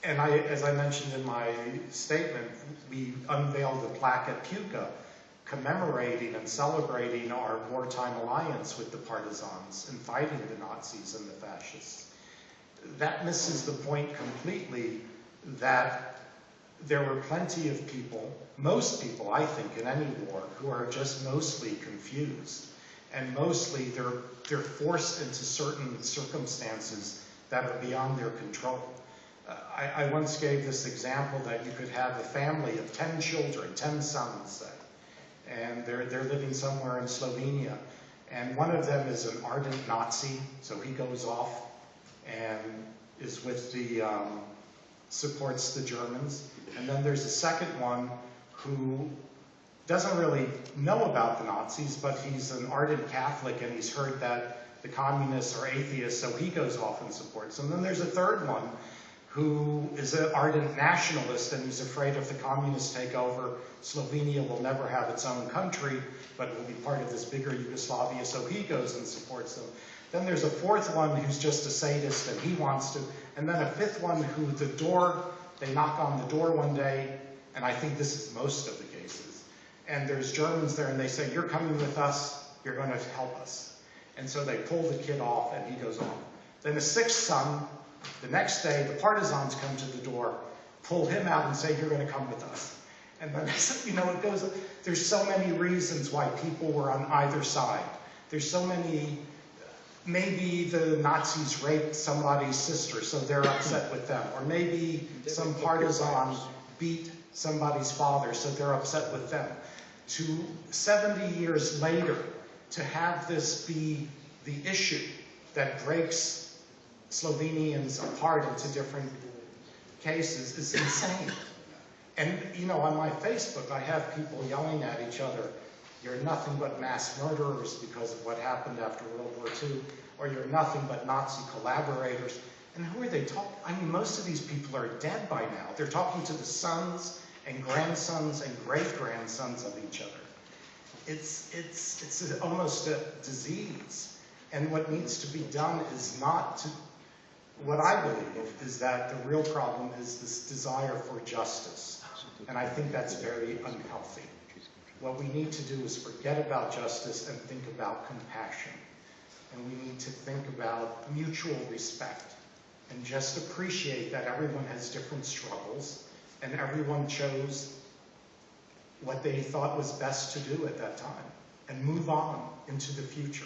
And as I mentioned in my statement, we unveiled a plaque at Puka commemorating and celebrating our wartime alliance with the partisans and fighting the Nazis and the fascists. That misses the point completely that there were plenty of people, most people, I think, in any war, who are just mostly confused. And mostly they're forced into certain circumstances that are beyond their control. I once gave this example that you could have a family of 10 children, 10 sons, say, and they're living somewhere in Slovenia, and one of them is an ardent Nazi, so he goes off and is with the, supports the Germans, and then there's a second one who doesn't really know about the Nazis, but he's an ardent Catholic and he's heard that the communists are atheists, so he goes off and supports them. And then there's a third one who is an ardent nationalist and he's afraid if the communists take over, Slovenia will never have its own country, but will be part of this bigger Yugoslavia, so he goes and supports them. Then there's a fourth one who's just a sadist and he wants to, and then a fifth one who they knock on the door one day, and I think this is most of the cases, and there's Germans there and they say, you're coming with us, you're going to help us. And so they pull the kid off and he goes off. Then the sixth son, the next day, the partisans come to the door, pull him out and say, you're going to come with us. And then, you know, it goes, there's so many reasons why people were on either side. There's so many, maybe the Nazis raped somebody's sister, so they're upset with them. Or maybe some partisan beat somebody's father, so they're upset with them. To 70 years later, to have this be the issue that breaks Slovenians apart into different cases is insane. And, you know, on my Facebook, I have people yelling at each other, you're nothing but mass murderers because of what happened after World War II, or you're nothing but Nazi collaborators. And who are they talking? I mean, most of these people are dead by now. They're talking to the sons and grandsons and great-grandsons of each other. It's almost a disease. And what needs to be done is not to, what I believe is that the real problem is this desire for justice. And I think that's very unhealthy. What we need to do is forget about justice and think about compassion. And we need to think about mutual respect and just appreciate that everyone has different struggles and everyone chose what they thought was best to do at that time and move on into the future.